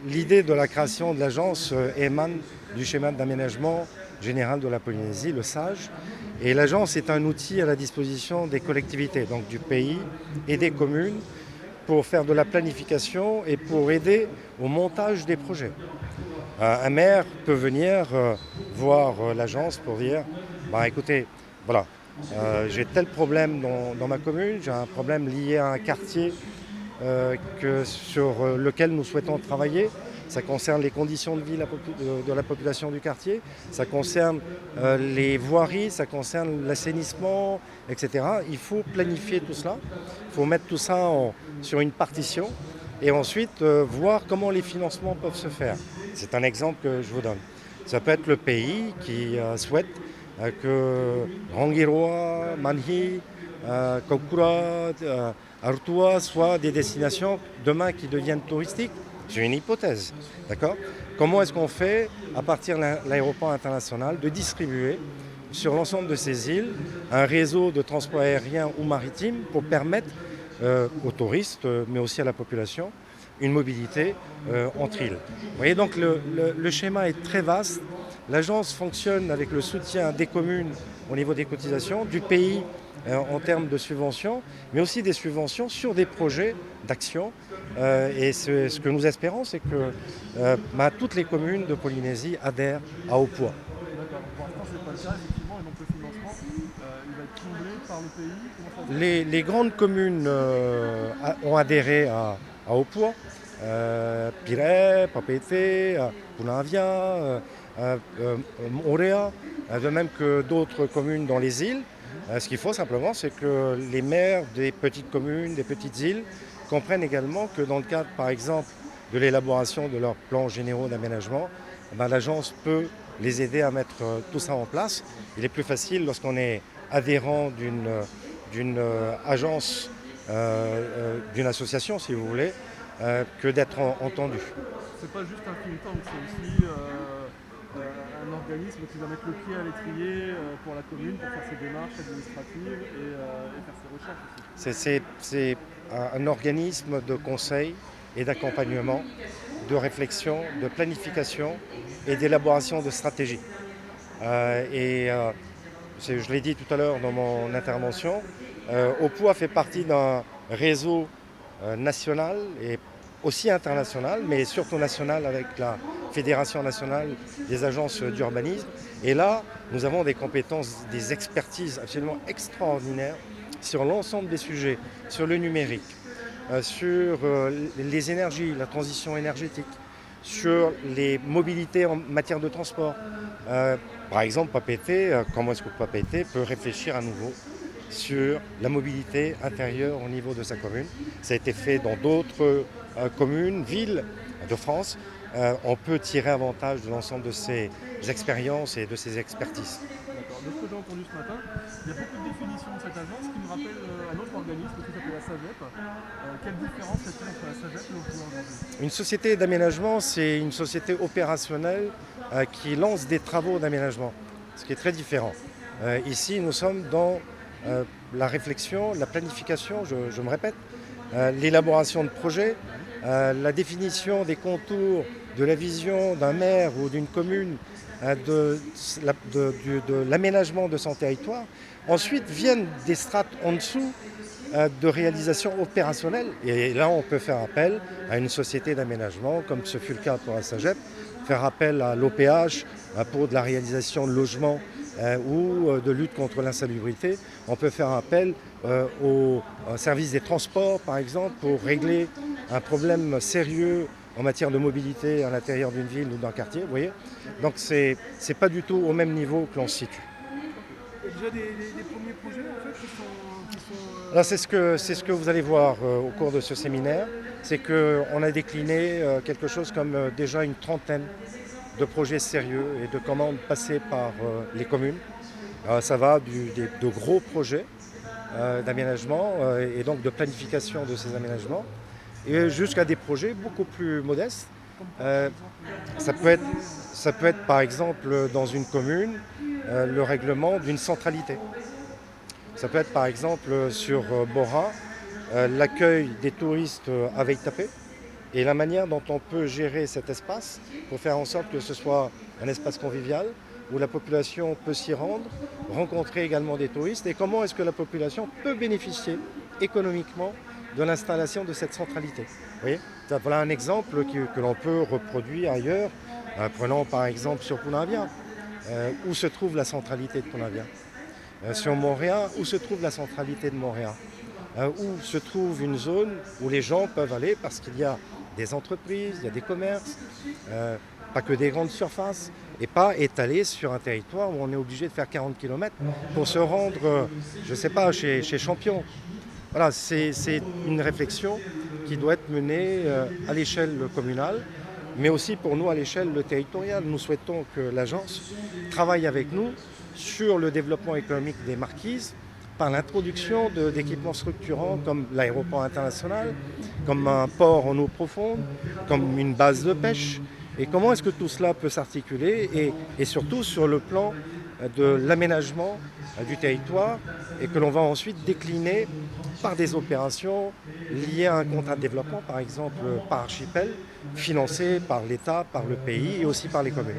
L'idée de la création de l'agence émane du schéma d'aménagement général de la Polynésie, le SAGE. Et l'agence est un outil à la disposition des collectivités, donc du pays et des communes, pour faire de la planification et pour aider au montage des projets. Un maire peut venir voir l'agence pour dire, bah, écoutez, voilà, j'ai tel problème dans ma commune, j'ai un problème lié à un quartier sur lequel nous souhaitons travailler. Ça concerne les conditions de vie de la population du quartier, ça concerne les voiries, ça concerne l'assainissement, etc. Il faut planifier tout cela, il faut mettre tout ça sur une partition et ensuite voir comment les financements peuvent se faire. C'est un exemple que je vous donne. Ça peut être le pays qui souhaite que Rangiroa, Manhi, Kokura, Artua soient des destinations demain qui deviennent touristiques. C'est une hypothèse, d'accord ? Comment est-ce qu'on fait, à partir de l'aéroport international, de distribuer sur l'ensemble de ces îles un réseau de transport aérien ou maritime pour permettre aux touristes, mais aussi à la population, une mobilité entre îles. Vous voyez, donc le schéma est très vaste. L'agence fonctionne avec le soutien des communes au niveau des cotisations, du pays en termes de subventions, mais aussi des subventions sur des projets d'action. Et ce que nous espérons, c'est que toutes les communes de Polynésie adhèrent à Haut Poids. D'accord. Pour l'instant, c'est pas le cas, effectivement, et donc le financement, il va être comblé par le pays. Comment ça se passe? Les grandes communes ont adhéré à Haut Poids. Piret, Papeete, Punavia, Moorea, de même que d'autres communes dans les îles. Ce qu'il faut simplement, c'est que les maires des petites communes, des petites îles, comprennent également que dans le cadre, par exemple, de l'élaboration de leurs plans généraux d'aménagement, l'agence peut les aider à mettre tout ça en place. Il est plus facile lorsqu'on est adhérent d'une agence, d'une association, si vous voulez, que d'être entendu. C'est pas juste un think tank, c'est aussi un organisme qui va mettre le pied à l'étrier pour la commune, pour faire ses démarches administratives et faire ses recherches aussi. C'est un organisme de conseil et d'accompagnement, de réflexion, de planification et d'élaboration de stratégies. Je l'ai dit tout à l'heure dans mon intervention, OPOA fait partie d'un réseau national et aussi international, mais surtout national avec la Fédération nationale des agences d'urbanisme. Et là, nous avons des compétences, des expertises absolument extraordinaires sur l'ensemble des sujets, sur le numérique, sur les énergies, la transition énergétique, sur les mobilités en matière de transport. Par exemple, Papeete, comment est-ce que Papeete peut réfléchir à nouveau sur la mobilité intérieure au niveau de sa commune. Ça a été fait dans d'autres communes, villes de France. On peut tirer avantage de l'ensemble de ces expériences et de ces expertises. D'accord. De ce que j'ai entendu ce matin, il y a beaucoup de définitions de cette agence qui me rappelle un autre organisme qui s'appelle la SAGEP. Quelle différence y a-t-il entre la SAGEP et l'OPOA aujourd'hui? Une société d'aménagement, c'est une société opérationnelle qui lance des travaux d'aménagement, ce qui est très différent. Ici, nous sommes dans la réflexion, la planification, je me répète, l'élaboration de projets, la définition des contours de la vision d'un maire ou d'une commune de l'aménagement de son territoire. Ensuite viennent des strates en dessous de réalisation opérationnelle. Et là, on peut faire appel à une société d'aménagement, comme ce fut le cas pour la SAGEP, faire appel à l'OPH pour de la réalisation de logements ou de lutte contre l'insalubrité. On peut faire appel au service des transports, par exemple, pour régler un problème sérieux en matière de mobilité à l'intérieur d'une ville ou d'un quartier. Vous voyez ? Donc, c'est pas du tout au même niveau que l'on se situe. Il y a déjà des premiers projets en fait, qui sont Alors c'est ce que vous allez voir au cours de ce séminaire, c'est qu'on a décliné quelque chose comme déjà une trentaine de projets sérieux et de commandes passées par les communes. Ça va de gros projets d'aménagement et donc de planification de ces aménagements et jusqu'à des projets beaucoup plus modestes. comme quoi, Euh, par exemple, ça peut être par exemple dans une commune le règlement d'une centralité. Ça peut être par exemple sur Bora, l'accueil des touristes à Veitapé, et la manière dont on peut gérer cet espace pour faire en sorte que ce soit un espace convivial où la population peut s'y rendre, rencontrer également des touristes et comment est-ce que la population peut bénéficier économiquement de l'installation de cette centralité. Vous voyez, voilà un exemple que l'on peut reproduire ailleurs. Prenons par exemple sur Punavia, où se trouve la centralité de Punavia. Sur Montréal, où se trouve la centralité de Montréal. Où se trouve une zone où les gens peuvent aller parce qu'il y a des entreprises, il y a des commerces, pas que des grandes surfaces, et pas étalés sur un territoire où on est obligé de faire 40 km pour se rendre, je ne sais pas, chez Champion. Voilà, c'est une réflexion qui doit être menée à l'échelle communale, mais aussi pour nous à l'échelle territoriale. Nous souhaitons que l'agence travaille avec nous sur le développement économique des Marquises par l'introduction d'équipements structurants comme l'aéroport international, comme un port en eau profonde, comme une base de pêche. Et comment est-ce que tout cela peut s'articuler et surtout sur le plan de l'aménagement du territoire et que l'on va ensuite décliner par des opérations liées à un contrat de développement, par exemple par archipel, financé par l'État, par le pays et aussi par les communes.